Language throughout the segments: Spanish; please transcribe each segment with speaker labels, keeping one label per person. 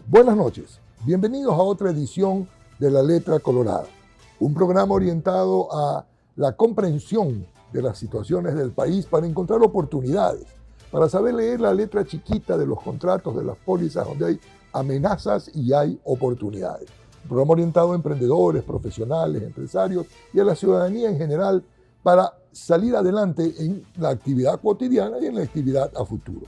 Speaker 1: Buenas noches, bienvenidos a otra edición de La Letra Colorada, un programa orientado a la comprensión de las situaciones del país para encontrar oportunidades, para saber leer la letra chiquita de los contratos, de las pólizas donde hay amenazas y hay oportunidades. Un programa orientado a emprendedores, profesionales, empresarios y a la ciudadanía en general para salir adelante en la actividad cotidiana y en la actividad a futuro.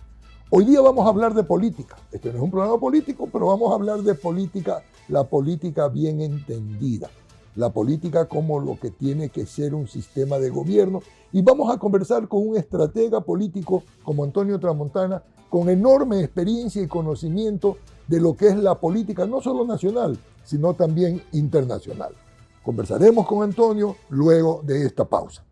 Speaker 1: Hoy día vamos a hablar de política. Este no es un programa político, pero vamos a hablar de política, la política bien entendida. La política como lo que tiene que ser un sistema de gobierno. Y vamos a conversar con un estratega político como Antonio Tramontana, con enorme experiencia y conocimiento de lo que es la política, no solo nacional, sino también internacional. Conversaremos con Antonio luego de esta pausa.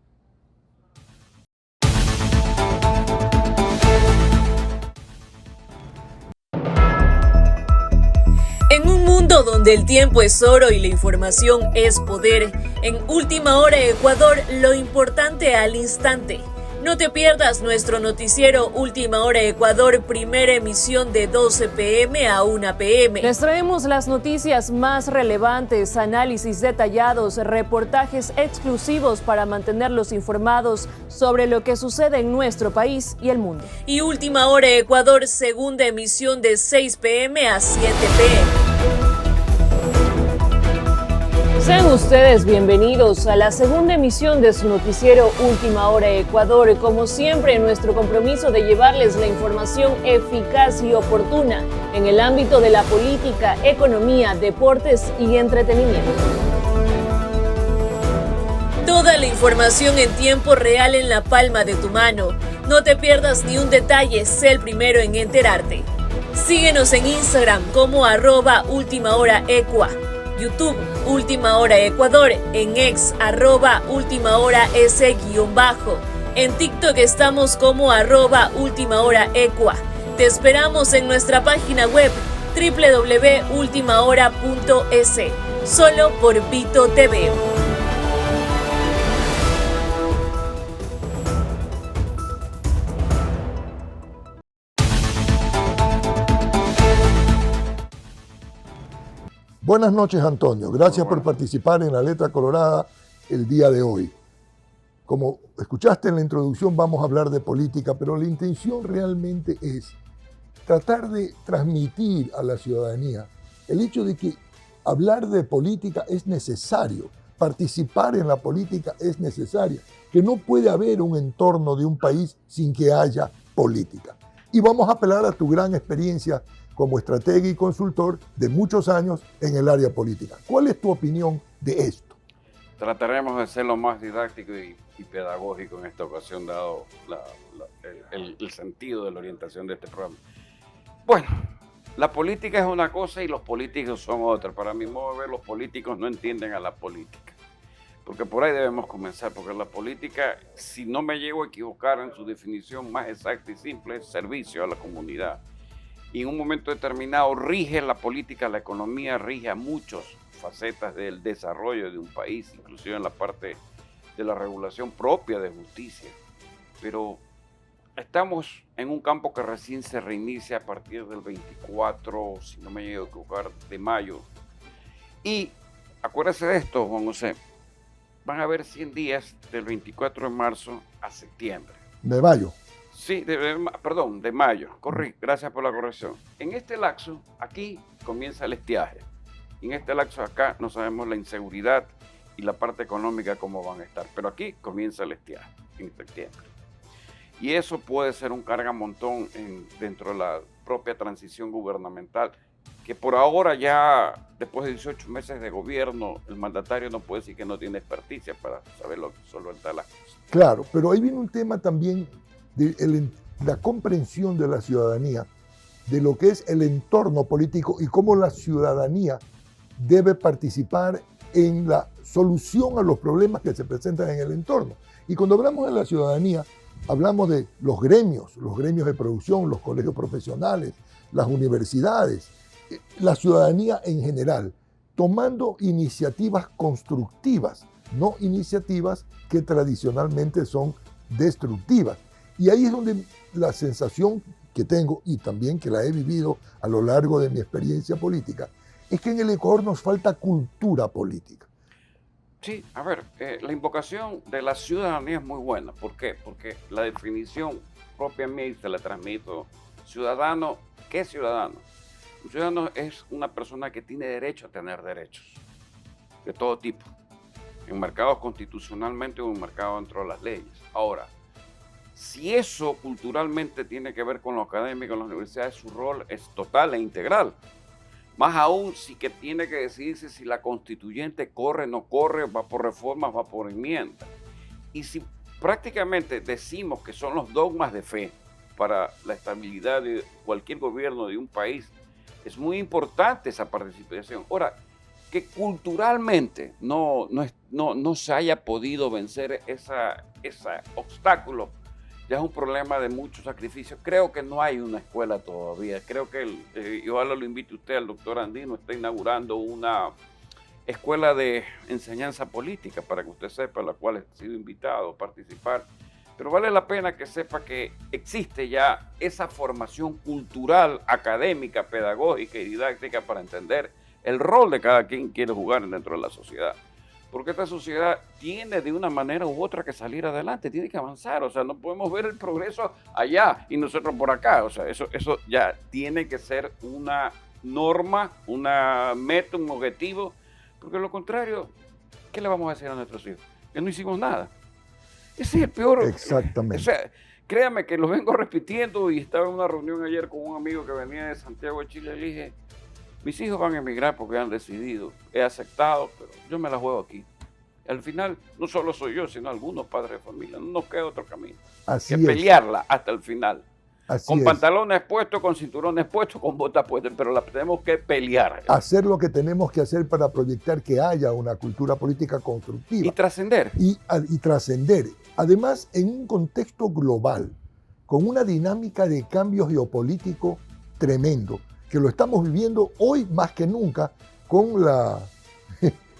Speaker 2: En un mundo donde el tiempo es oro y la información es poder, en Última Hora Ecuador, lo importante al instante. No te pierdas nuestro noticiero Última Hora Ecuador, primera emisión de 12 p.m. a 1 p.m.
Speaker 3: Les traemos las noticias más relevantes, análisis detallados, reportajes exclusivos para mantenerlos informados sobre lo que sucede en nuestro país y el mundo.
Speaker 2: Y Última Hora Ecuador, segunda emisión de 6 p.m. a 7 p.m.
Speaker 3: Sean ustedes bienvenidos a la segunda emisión de su noticiero Última Hora Ecuador. Como siempre, nuestro compromiso de llevarles la información eficaz y oportuna en el ámbito de la política, economía, deportes y entretenimiento.
Speaker 2: Toda la información en tiempo real en la palma de tu mano. No te pierdas ni un detalle, sé el primero en enterarte. Síguenos en Instagram como @ultimahoraecua. YouTube, Última Hora Ecuador, en X, @ultimahoras_. En TikTok estamos como @ultimahoraecua. Te esperamos en nuestra página web www.ultimahora.es, solo por Vito TV.
Speaker 1: Buenas noches, Antonio. Gracias por participar en La Letra Colorada el día de hoy. Como escuchaste en la introducción, vamos a hablar de política, pero la intención realmente es tratar de transmitir a la ciudadanía el hecho de que hablar de política es necesario, participar en la política es necesaria, que no puede haber un entorno de un país sin que haya política. Y vamos a apelar a tu gran experiencia como estratega y consultor de muchos años en el área política. ¿Cuál es tu opinión de esto?
Speaker 4: Trataremos de ser lo más didáctico y pedagógico en esta ocasión, dado el sentido de la orientación de este programa. Bueno, la política es una cosa y los políticos son otra. Para mi modo de ver, los políticos no entienden a la política. Porque por ahí debemos comenzar, porque la política, si no me llego a equivocar en su definición más exacta y simple, es servicio a la comunidad. Y en un momento determinado rige la política, la economía, rige a muchas facetas del desarrollo de un país, inclusive en la parte de la regulación propia de justicia. Pero estamos en un campo que recién se reinicia a partir del 24, si no me llego a equivocar, de mayo. Y acuérdese de esto, Juan José, van a haber 100 días del 24 de marzo a septiembre.
Speaker 1: De mayo.
Speaker 4: Sí, de mayo, gracias por la corrección. En este lapso, aquí comienza el estiaje. En este lapso acá no sabemos la inseguridad y la parte económica cómo van a estar, pero aquí comienza el estiaje, en septiembre. Y eso puede ser un cargamontón dentro de la propia transición gubernamental, que por ahora ya, después de 18 meses de gobierno, el mandatario no puede decir que no tiene experticia para saber solventar las cosas.
Speaker 1: Claro, pero ahí viene un tema también de la comprensión de la ciudadanía de lo que es el entorno político y cómo la ciudadanía debe participar en la solución a los problemas que se presentan en el entorno. Y cuando hablamos de la ciudadanía, hablamos de los gremios de producción, los colegios profesionales, las universidades, la ciudadanía en general, tomando iniciativas constructivas, no iniciativas que tradicionalmente son destructivas. Y ahí es donde la sensación que tengo y también que la he vivido a lo largo de mi experiencia política, es que en el Ecuador nos falta cultura política.
Speaker 4: Sí, a ver, la invocación de la ciudadanía es muy buena. ¿Por qué? Porque la definición propia mía, y se la transmito, ciudadano, ¿qué es ciudadano? Un ciudadano es una persona que tiene derecho a tener derechos, de todo tipo, enmarcados constitucionalmente o enmarcados dentro de las leyes. Ahora, si eso culturalmente tiene que ver con lo académico en las universidades, su rol es total e integral. Más aún si que tiene que decidirse si la constituyente corre, no corre, va por reformas, va por enmienda. Y si prácticamente decimos que son los dogmas de fe para la estabilidad de cualquier gobierno de un país, es muy importante esa participación. Ahora, que culturalmente no se haya podido vencer ese obstáculo, ya es un problema de mucho sacrificio. Creo que no hay una escuela todavía. Creo que, y ojalá lo invite usted al doctor Andino, está inaugurando una escuela de enseñanza política, para que usted sepa, la cual ha sido invitado a participar. Pero vale la pena que sepa que existe ya esa formación cultural, académica, pedagógica y didáctica para entender el rol de cada quien quiere jugar dentro de la sociedad. Porque esta sociedad tiene de una manera u otra que salir adelante, tiene que avanzar. O sea, no podemos ver el progreso allá y nosotros por acá. O sea, eso ya tiene que ser una norma, una meta, un objetivo. Porque de lo contrario, ¿qué le vamos a decir a nuestros hijos? Que no hicimos nada. Ese es el peor.
Speaker 1: Exactamente.
Speaker 4: O sea, créame que lo vengo repitiendo y estaba en una reunión ayer con un amigo que venía de Santiago de Chile y le dije, mis hijos van a emigrar porque han decidido, he aceptado, pero yo me la juego aquí. Al final, no solo soy yo, sino algunos padres de familia. No nos queda otro camino
Speaker 1: Así
Speaker 4: que
Speaker 1: es.
Speaker 4: pelearla hasta el final.
Speaker 1: Así
Speaker 4: Con
Speaker 1: es.
Speaker 4: pantalones puestos, con cinturones puestos, con botas puestas, pero la tenemos que pelear.
Speaker 1: Hacer lo que tenemos que hacer para proyectar que haya una cultura política constructiva.
Speaker 4: Y trascender.
Speaker 1: Y trascender. Además, en un contexto global, con una dinámica de cambio geopolítico tremendo, que lo estamos viviendo hoy más que nunca con la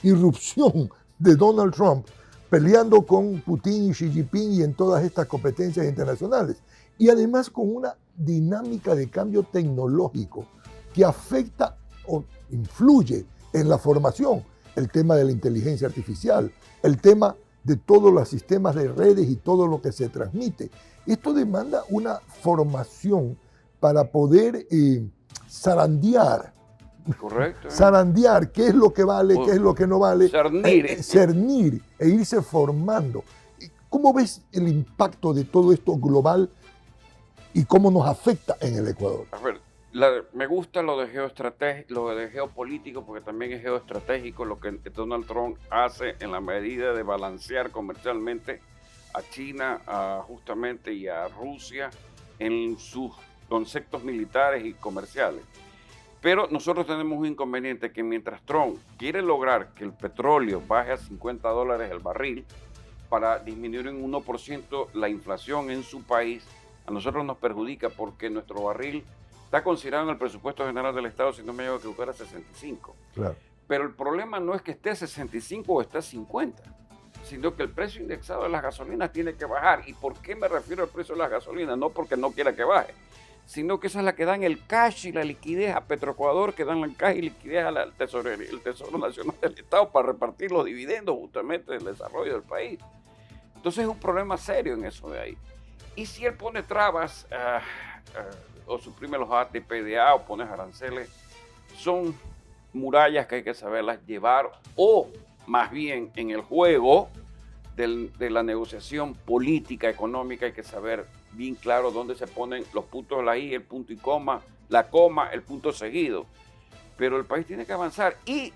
Speaker 1: irrupción de Donald Trump peleando con Putin y Xi Jinping y en todas estas competencias internacionales. Y además con una dinámica de cambio tecnológico que afecta o influye en la formación. El tema de la inteligencia artificial, el tema de todos los sistemas de redes y todo lo que se transmite. Esto demanda una formación para poder zarandear.
Speaker 4: Correcto.
Speaker 1: Zarandear qué es lo que vale, qué es lo que no vale.
Speaker 4: Cernir.
Speaker 1: E irse formando. ¿Cómo ves el impacto de todo esto global y cómo nos afecta en el Ecuador?
Speaker 4: A ver, me gusta lo de geopolítico, porque también es geoestratégico lo que Donald Trump hace en la medida de balancear comercialmente a China justamente y a Rusia en sus conceptos militares y comerciales. Pero nosotros tenemos un inconveniente, que mientras Trump quiere lograr que el petróleo baje a $50 el barril para disminuir en 1% la inflación en su país, a nosotros nos perjudica, porque nuestro barril está considerado en el presupuesto general del Estado, si no me llevo a equivocar, a 65.
Speaker 1: Claro.
Speaker 4: Pero el problema no es que esté a 65 o esté a 50, sino que el precio indexado de las gasolinas tiene que bajar. ¿Y por qué me refiero al precio de las gasolinas? No porque no quiera que baje, sino que esa es la que dan el cash y la liquidez a Petroecuador, que dan el cash y liquidez al Tesoro Nacional del Estado para repartir los dividendos justamente del desarrollo del país. Entonces es un problema serio en eso de ahí. Y si él pone trabas o suprime los ATPDA o pone aranceles, son murallas que hay que saberlas llevar, o más bien en el juego de la negociación política, económica, hay que saber bien claro dónde se ponen los puntos de la I, el punto y coma, la coma, el punto seguido. Pero el país tiene que avanzar, y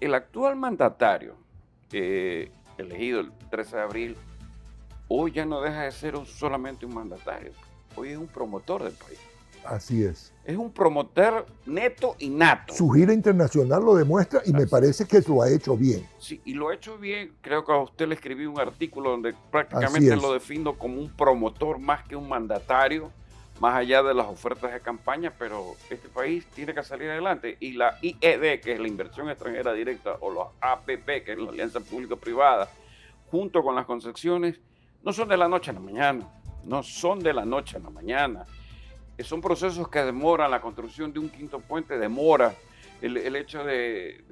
Speaker 4: el actual mandatario elegido el 13 de abril, hoy ya no deja de ser solamente un mandatario, hoy es un promotor del país.
Speaker 1: Así es.
Speaker 4: Es un promotor neto y nato.
Speaker 1: Su gira internacional lo demuestra y me parece que lo ha hecho bien.
Speaker 4: Sí, y lo ha hecho bien. Creo que a usted le escribí un artículo donde prácticamente lo defino como un promotor más que un mandatario, más allá de las ofertas de campaña, pero este país tiene que salir adelante. Y la IED, que es la inversión extranjera directa, o los APP, que es la alianza público-privada, junto con las concesiones, no son de la noche a la mañana, no son de la noche a la mañana. Son procesos que demoran. La construcción de un quinto puente demora. El hecho de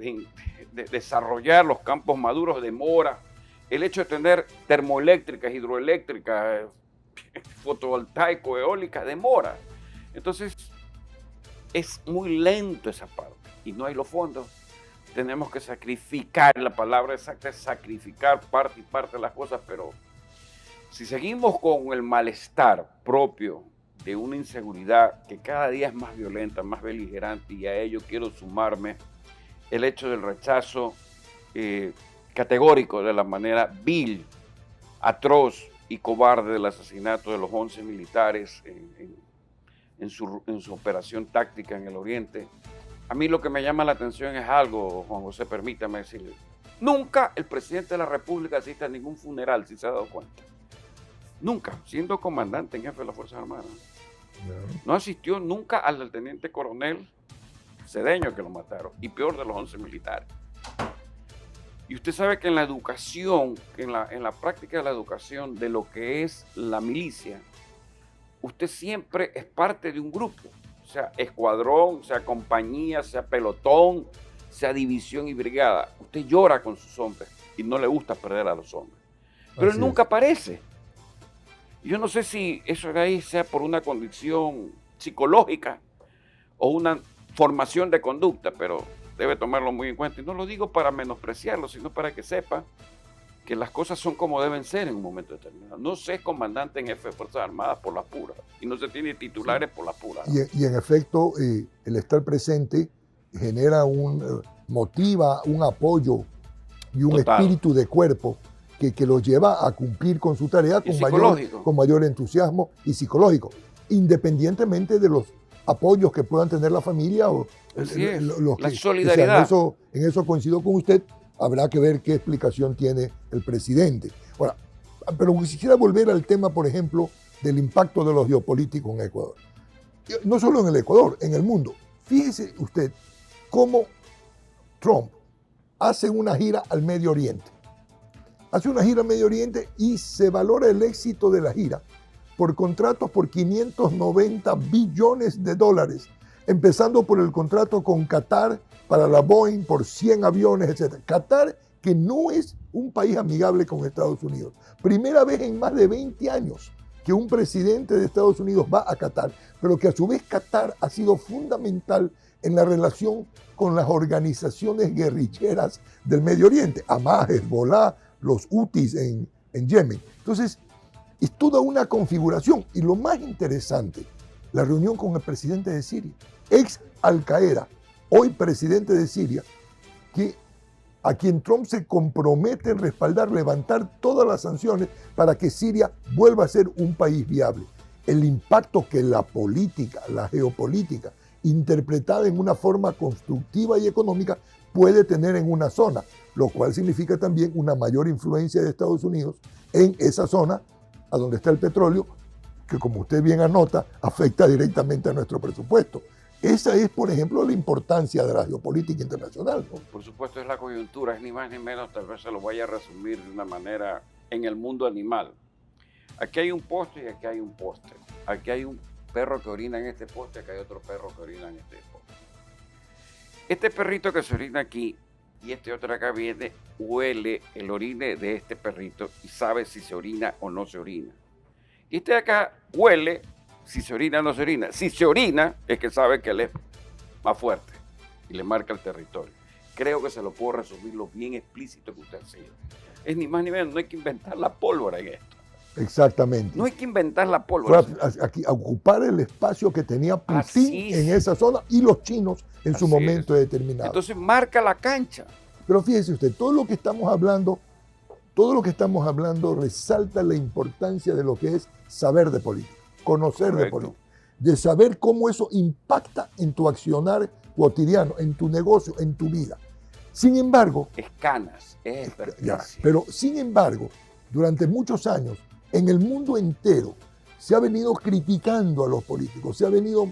Speaker 4: desarrollar los campos maduros demora. El hecho de tener termoeléctricas, hidroeléctricas, fotovoltaico, eólica, demora. Entonces, es muy lento esa parte y no hay los fondos. Tenemos que sacrificar, la palabra exacta es sacrificar parte y parte de las cosas, pero si seguimos con el malestar propio de una inseguridad que cada día es más violenta, más beligerante, y a ello quiero sumarme el hecho del rechazo categórico de la manera vil, atroz y cobarde del asesinato de los 11 militares en su operación táctica en el Oriente. A mí lo que me llama la atención es algo, Juan José, permítame decirle. Nunca el presidente de la República asiste a ningún funeral, si se ha dado cuenta. Nunca, siendo comandante en jefe de las Fuerzas Armadas. No asistió nunca al del teniente coronel Cedeño que lo mataron, y peor de los 11 militares. Y usted sabe que en la educación, en la práctica de la educación de lo que es la milicia, usted siempre es parte de un grupo, sea escuadrón, sea compañía, sea pelotón, sea división y brigada. Usted llora con sus hombres y no le gusta perder a los hombres. Pero él nunca aparece. Yo no sé si eso de ahí sea por una condición psicológica o una formación de conducta, pero debe tomarlo muy en cuenta. Y no lo digo para menospreciarlo, sino para que sepa que las cosas son como deben ser en un momento determinado. No se es comandante en jefe de Fuerzas Armadas por las puras, y no se tiene titulares por las puras.
Speaker 1: Y en efecto, el estar presente genera motiva un apoyo y un espíritu de cuerpo que los lleva a cumplir con su tarea con mayor entusiasmo y psicológico, independientemente de los apoyos que puedan tener la familia o
Speaker 4: la solidaridad.
Speaker 1: O sea, en eso coincido con usted. Habrá que ver qué explicación tiene el presidente. Ahora, pero quisiera volver al tema, por ejemplo, del impacto de los geopolíticos en Ecuador. No solo en el Ecuador, en el mundo. Fíjese usted cómo Trump hace una gira al Medio Oriente. Hace una gira al Medio Oriente y se valora el éxito de la gira por contratos por 590 billones de dólares, empezando por el contrato con Qatar para la Boeing por 100 aviones, etc. Qatar, que no es un país amigable con Estados Unidos. Primera vez en más de 20 años que un presidente de Estados Unidos va a Qatar, pero que a su vez Qatar ha sido fundamental en la relación con las organizaciones guerrilleras del Medio Oriente, Hamas, Hezbollah, los Houthis en Yemen. Entonces, es toda una configuración. Y lo más interesante, la reunión con el presidente de Siria, ex Al Qaeda, hoy presidente de Siria, a quien Trump se compromete en respaldar, levantar todas las sanciones para que Siria vuelva a ser un país viable. El impacto que la política, la geopolítica, interpretada en una forma constructiva y económica, puede tener en una zona, lo cual significa también una mayor influencia de Estados Unidos en esa zona, a donde está el petróleo, que como usted bien anota, afecta directamente a nuestro presupuesto. Esa es, por ejemplo, la importancia de la geopolítica internacional, ¿no?
Speaker 4: Por supuesto, es la coyuntura, es ni más ni menos, tal vez se lo vaya a resumir de una manera en el mundo animal. Aquí hay un poste y aquí hay un poste. Aquí hay un perro que orina en este poste, aquí hay otro perro que orina en este poste. Este perrito que se orina aquí y este otro acá viene, huele el orine de este perrito y sabe si se orina o no se orina. Y este de acá huele si se orina o no se orina. Si se orina, es que sabe que él es más fuerte y le marca el territorio. Creo que se lo puedo resumir lo bien explícito que usted ha sido. Es ni más ni menos, no hay que inventar la pólvora en esto.
Speaker 1: Exactamente.
Speaker 4: No hay que inventar la pólvora.
Speaker 1: Fue a ocupar el espacio que tenía Putin en esa zona y los chinos en su momento determinado.
Speaker 4: Entonces marca la cancha.
Speaker 1: Pero fíjese usted, todo lo que estamos hablando resalta la importancia de lo que es saber de política, conocer de política, de saber cómo eso impacta en tu accionar cotidiano, en tu negocio, en tu vida. Sin embargo,
Speaker 4: es canas, es experticia.
Speaker 1: Pero sin embargo, durante muchos años, en el mundo entero, se ha venido criticando a los políticos, se ha venido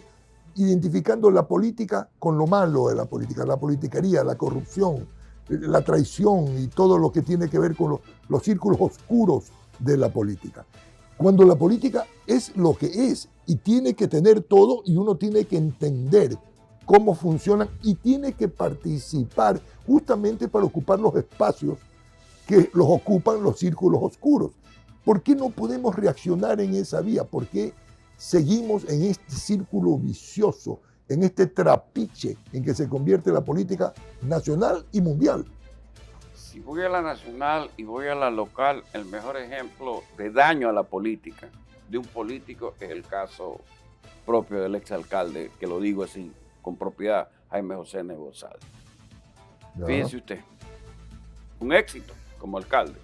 Speaker 1: identificando la política con lo malo de la política, la politiquería, la corrupción, la traición y todo lo que tiene que ver con los círculos oscuros de la política. Cuando la política es lo que es, y tiene que tener todo y uno tiene que entender cómo funcionan y tiene que participar justamente para ocupar los espacios que los ocupan los círculos oscuros. ¿Por qué no podemos reaccionar en esa vía? ¿Por qué seguimos en este círculo vicioso, en este trapiche en que se convierte la política nacional y mundial?
Speaker 4: Si voy a la nacional y voy a la local, el mejor ejemplo de daño a la política de un político es el caso propio del exalcalde, que lo digo así con propiedad, Jaime José Nebozal. Fíjense usted, un éxito como alcalde,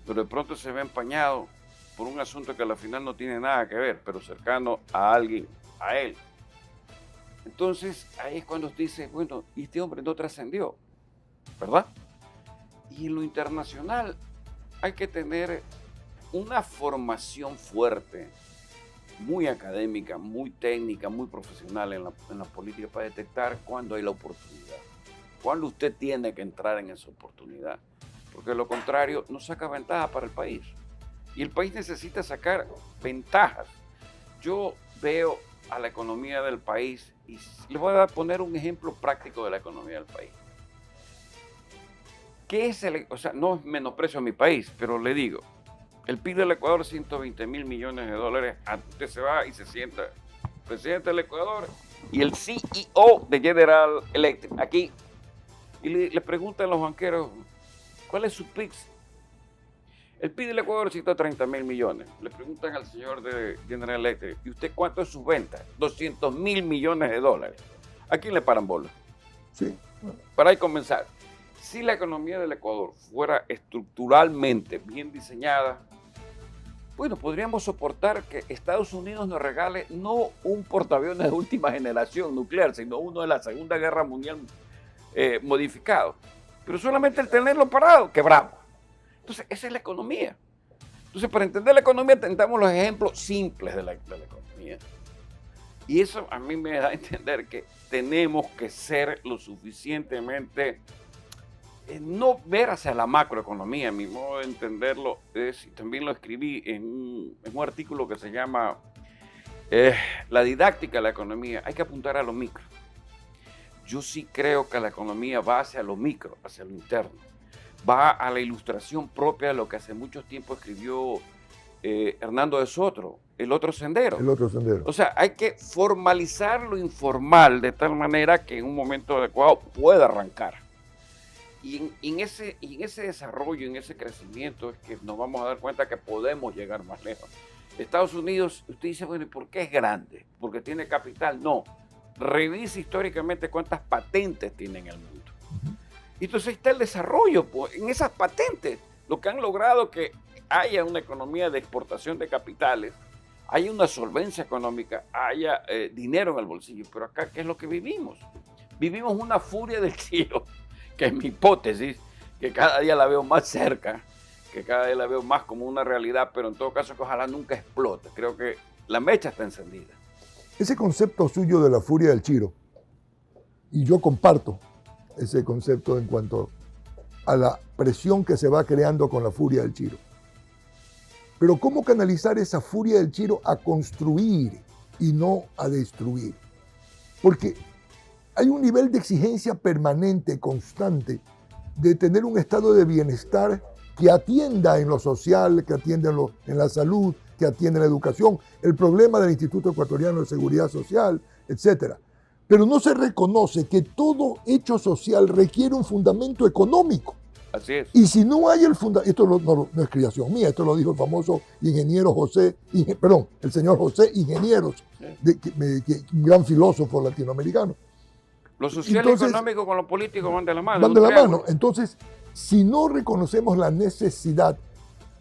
Speaker 4: pero de pronto se ve empañado por un asunto que al final no tiene nada que ver, pero cercano a alguien, a él. Entonces, ahí es cuando usted dice, bueno, y este hombre no trascendió, ¿verdad? Y en lo internacional hay que tener una formación fuerte, muy académica, muy técnica, muy profesional en la política para detectar cuándo hay la oportunidad, cuándo usted tiene que entrar en esa oportunidad, porque de lo contrario no saca ventaja para el país. Y el país necesita sacar ventajas. Yo veo a la economía del país y les voy a poner un ejemplo práctico de la economía del país. ¿Qué es o sea, no es menosprecio a mi país, pero le digo, el PIB del Ecuador es 120 mil millones de dólares. Usted se va y se sienta presidente del Ecuador y el CEO de General Electric aquí. Y le preguntan a los banqueros, ¿cuál es su PIB? El PIB del Ecuador es 130 mil millones. Le preguntan al señor de General Electric, ¿y usted cuánto es sus ventas? 200 mil millones de dólares. ¿A quién le paran bola?
Speaker 1: Sí.
Speaker 4: Para ahí comenzar. Si la economía del Ecuador fuera estructuralmente bien diseñada, bueno, podríamos soportar que Estados Unidos nos regale no un portaaviones de última generación nuclear, sino uno de la Segunda Guerra Mundial modificado. Pero solamente el tenerlo parado, quebramos. Entonces, esa es la economía. Entonces, para entender la economía, tengamos los ejemplos simples de la economía. Y eso a mí me da a entender que tenemos que ser lo suficientemente... no ver hacia la macroeconomía, mi modo de entenderlo es, y también lo escribí en un artículo que se llama La didáctica de la economía, hay que apuntar a lo micro. Yo sí creo que la economía va hacia lo micro, hacia lo interno, va a la ilustración propia de lo que hace mucho tiempo escribió Hernando de Soto, El otro sendero.
Speaker 1: El otro sendero.
Speaker 4: O sea, hay que formalizar lo informal de tal manera que en un momento adecuado pueda arrancar. Y en ese desarrollo, en ese crecimiento es que nos vamos a dar cuenta que podemos llegar más lejos. Estados Unidos, usted dice, bueno, ¿y por qué es grande? ¿Porque tiene capital? No. Revise históricamente cuántas patentes tiene en el mundo. Y entonces ahí está el desarrollo, pues, en esas patentes, lo que han logrado que haya una economía de exportación de capitales, haya una solvencia económica, haya dinero en el bolsillo. Pero acá, ¿qué es lo que vivimos? Vivimos una furia del cielo, que es mi hipótesis, que cada día la veo más cerca, que cada día la veo más como una realidad, pero en todo caso que ojalá nunca explote. Creo que la mecha está encendida.
Speaker 1: Ese concepto suyo de la furia del Chiro, y yo comparto ese concepto en cuanto a la presión que se va creando con la furia del Chiro. Pero ¿cómo canalizar esa furia del Chiro a construir y no a destruir? Porque hay un nivel de exigencia permanente, constante, de tener un estado de bienestar que atienda en lo social, que atienda en la salud, que atienda en la educación, el problema del Instituto Ecuatoriano de Seguridad Social, etc. Pero no se reconoce que todo hecho social requiere un fundamento económico.
Speaker 4: Así es.
Speaker 1: Y si no hay el fundamento, esto no es creación mía, esto lo dijo el famoso ingeniero el señor José Ingenieros, un gran filósofo latinoamericano.
Speaker 4: Lo social y económico con lo político van de la mano.
Speaker 1: Van de la mano. Entonces, si no reconocemos la necesidad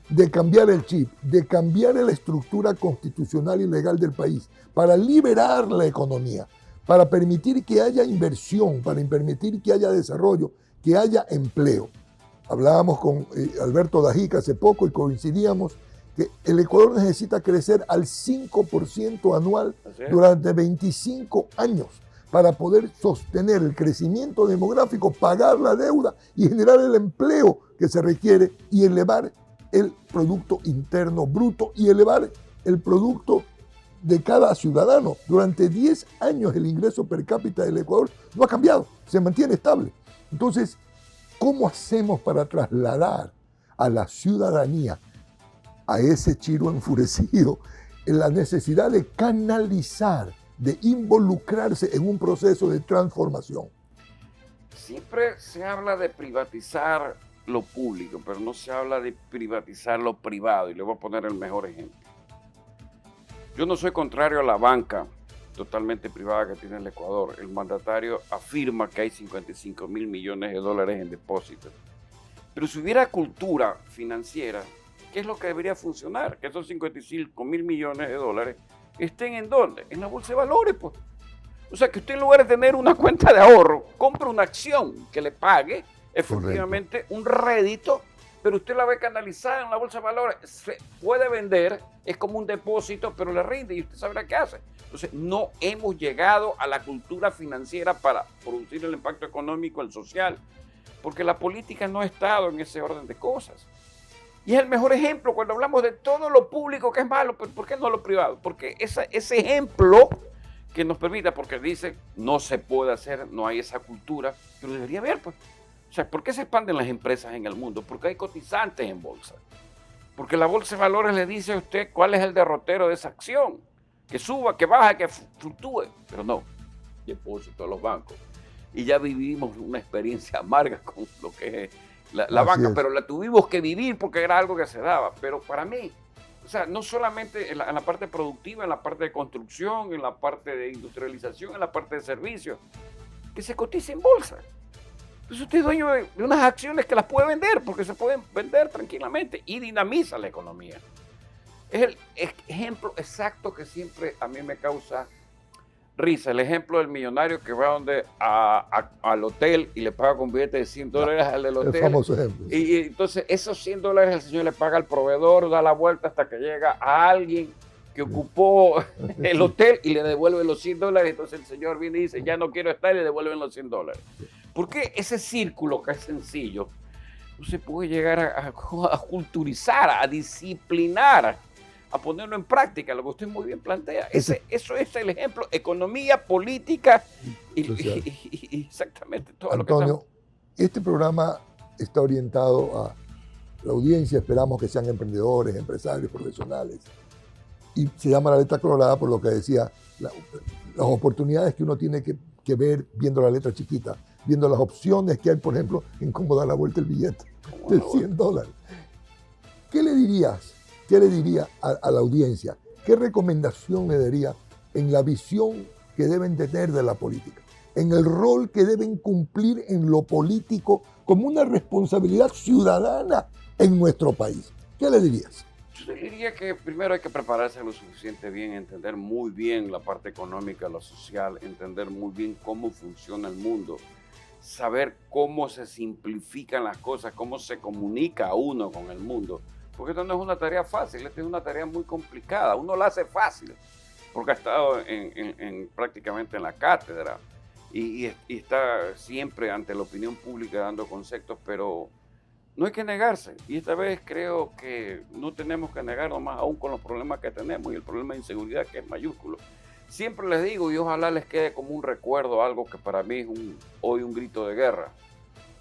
Speaker 1: de cambiar el chip, de cambiar la estructura constitucional y legal del país, para liberar la economía, para permitir que haya inversión, para permitir que haya desarrollo, que haya empleo. Hablábamos con Alberto Dajica hace poco y coincidíamos que el Ecuador necesita crecer al 5% anual durante 25 años para poder sostener el crecimiento demográfico, pagar la deuda y generar el empleo que se requiere y elevar el Producto Interno Bruto y elevar el Producto de cada ciudadano. Durante 10 años el ingreso per cápita del Ecuador no ha cambiado, se mantiene estable. Entonces, ¿cómo hacemos para trasladar a la ciudadanía, a ese Chiro enfurecido, en la necesidad de canalizar, de involucrarse en un proceso de transformación?
Speaker 4: Siempre se habla de privatizar lo público, pero no se habla de privatizar lo privado. Y le voy a poner el mejor ejemplo. Yo no soy contrario a la banca totalmente privada que tiene el Ecuador. El mandatario afirma que hay 55 mil millones de dólares en depósitos. Pero si hubiera cultura financiera, ¿qué es lo que debería funcionar? Que esos 55 mil millones de dólares estén ¿en dónde? En la bolsa de valores, pues. O sea, que usted en lugar de tener una cuenta de ahorro, compre una acción que le pague efectivamente un rédito, pero usted la ve canalizada en la bolsa de valores. Se puede vender, es como un depósito, pero le rinde y usted sabrá qué hace. Entonces, no hemos llegado a la cultura financiera para producir el impacto económico, el social, porque la política no ha estado en ese orden de cosas. Y es el mejor ejemplo cuando hablamos de todo lo público que es malo, pero ¿por qué no lo privado? Porque ese ejemplo que nos permita, porque dice, no se puede hacer, no hay esa cultura, pero debería haber, pues. O sea, ¿por qué se expanden las empresas en el mundo? Porque hay cotizantes en bolsa. Porque la bolsa de valores le dice a usted cuál es el derrotero de esa acción. Que suba, que baja, que fluctúe. Pero no, depósito a los bancos. Y ya vivimos una experiencia amarga con lo que es la banca, pero la tuvimos que vivir porque era algo que se daba. Pero para mí, o sea, no solamente en la parte productiva, en la parte de construcción, en la parte de industrialización, en la parte de servicios, que se cotice en bolsa. Entonces usted es dueño de unas acciones que las puede vender, porque se pueden vender tranquilamente y dinamiza la economía. Es el ejemplo exacto que siempre a mí me causa risa, el ejemplo del millonario que va al hotel y le paga con billete de $100 al del hotel.
Speaker 1: El famoso ejemplo.
Speaker 4: Y entonces esos $100 el señor le paga al proveedor, da la vuelta hasta que llega a alguien que ocupó el hotel y le devuelve los $100. Entonces el señor viene y dice, ya no quiero estar, y le devuelven los $100. ¿Por qué ese círculo que es sencillo no se puede llegar a culturizar, a disciplinar, a ponerlo en práctica, lo que usted muy bien plantea? Eso es el ejemplo, economía, política y exactamente todo
Speaker 1: Antonio,
Speaker 4: lo que estamos.
Speaker 1: este programa está orientado a la audiencia, esperamos que sean emprendedores, empresarios, profesionales, y se llama La Letra Colorada por lo que decía, las oportunidades que uno tiene que ver viendo la letra chiquita, viendo las opciones que hay, por ejemplo, en cómo dar la vuelta el billete de $100. ¿Qué le diría a la audiencia? ¿Qué recomendación le daría en la visión que deben tener de la política? En el rol que deben cumplir en lo político como una responsabilidad ciudadana en nuestro país. ¿Qué le dirías?
Speaker 4: Yo le diría que primero hay que prepararse lo suficiente bien, entender muy bien la parte económica, la social, entender muy bien cómo funciona el mundo, saber cómo se simplifican las cosas, cómo se comunica uno con el mundo. Porque esto no es una tarea fácil, esta es una tarea muy complicada. Uno la hace fácil, porque ha estado prácticamente en la cátedra y está siempre ante la opinión pública dando conceptos, pero no hay que negarse. Y esta vez creo que no tenemos que negarnos más aún con los problemas que tenemos y el problema de inseguridad que es mayúsculo. Siempre les digo, y ojalá les quede como un recuerdo, algo que para mí es hoy un grito de guerra.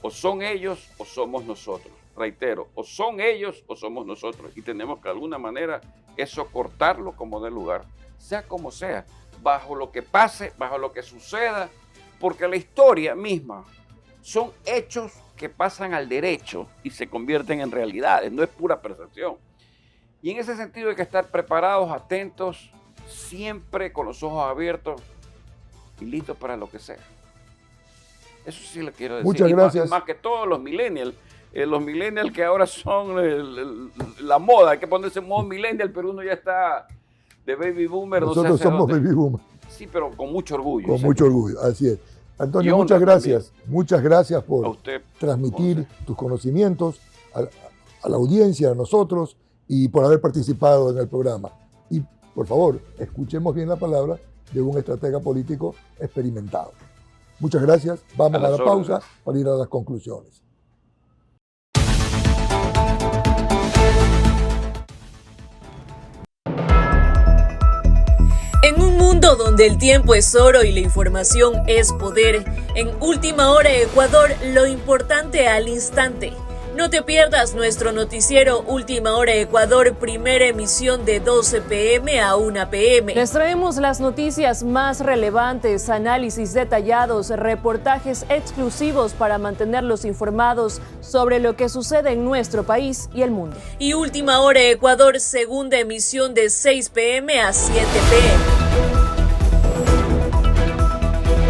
Speaker 4: O son ellos o somos nosotros. Reitero, o son ellos o somos nosotros. Y tenemos que de alguna manera eso cortarlo como dé lugar, sea como sea, bajo lo que pase, bajo lo que suceda, porque la historia misma son hechos que pasan al derecho y se convierten en realidades, no es pura percepción. Y en ese sentido hay que estar preparados, atentos, siempre con los ojos abiertos y listos para lo que sea. Eso sí le quiero decir.
Speaker 1: Muchas gracias.
Speaker 4: Más que todos los millennials que ahora son la moda, hay que ponerse en modo millennial, pero uno ya está de baby boomer.
Speaker 1: Nosotros no somos baby boomer.
Speaker 4: Sí, pero con mucho orgullo.
Speaker 1: Con mucho orgullo, así es. Antonio, muchas gracias. Muchas gracias por transmitir tus conocimientos a la audiencia, a nosotros, y por haber participado en el programa. Y, por favor, escuchemos bien la palabra de un estratega político experimentado. Muchas gracias. Vamos a la pausa para ir a las conclusiones.
Speaker 2: mundo donde el tiempo es oro y la información es poder, en Última Hora Ecuador, lo importante al instante. No te pierdas nuestro noticiero Última Hora Ecuador, primera emisión de 12 p.m. a 1 p.m.
Speaker 3: Les traemos las noticias más relevantes, análisis detallados, reportajes exclusivos para mantenerlos informados sobre lo que sucede en nuestro país y el mundo.
Speaker 2: Y Última Hora Ecuador, segunda emisión de 6 p.m. a 7 p.m.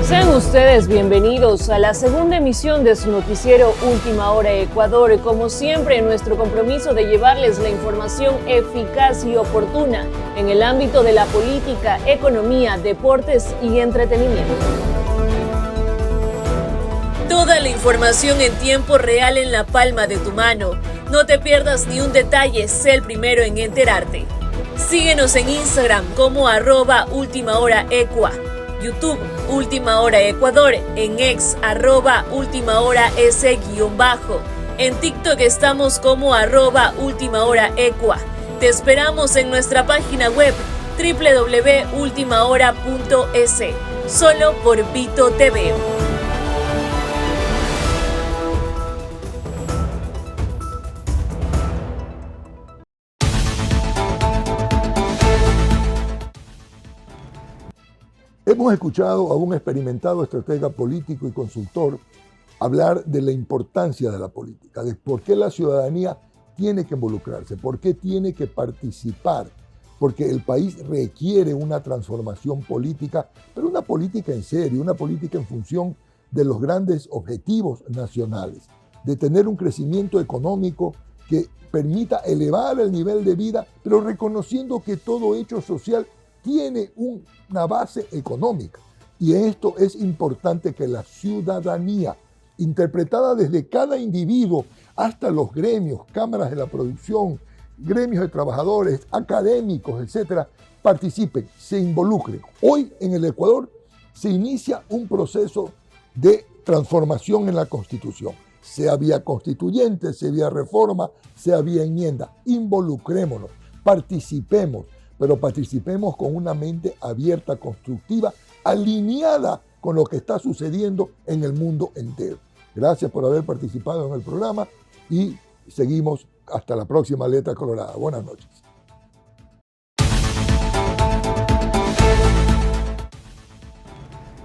Speaker 3: Sean ustedes bienvenidos a la segunda emisión de su noticiero Última Hora Ecuador. Como siempre, nuestro compromiso de llevarles la información eficaz y oportuna en el ámbito de la política, economía, deportes y entretenimiento.
Speaker 2: Toda la información en tiempo real en la palma de tu mano. No te pierdas ni un detalle, sé el primero en enterarte. Síguenos en Instagram como @ultimahoraecua. YouTube, Última Hora Ecuador, en X, @ultimahoras_. En TikTok estamos como @ultimahoraecua. Te esperamos en nuestra página web www.ultimahora.es, solo por Vito TV.
Speaker 1: Hemos escuchado a un experimentado estratega político y consultor hablar de la importancia de la política, de por qué la ciudadanía tiene que involucrarse, por qué tiene que participar, porque el país requiere una transformación política, pero una política en serio, una política en función de los grandes objetivos nacionales, de tener un crecimiento económico que permita elevar el nivel de vida, pero reconociendo que todo hecho social tiene una base económica. Y esto es importante que la ciudadanía, interpretada desde cada individuo hasta los gremios, cámaras de la producción, gremios de trabajadores, académicos, etcétera, participen, se involucren. Hoy en el Ecuador se inicia un proceso de transformación en la Constitución. Sea vía constituyente, sea vía reforma, sea vía enmienda. Involucrémonos, participemos, pero participemos con una mente abierta, constructiva, alineada con lo que está sucediendo en el mundo entero. Gracias por haber participado en el programa y seguimos hasta la próxima Letra Colorada. Buenas noches.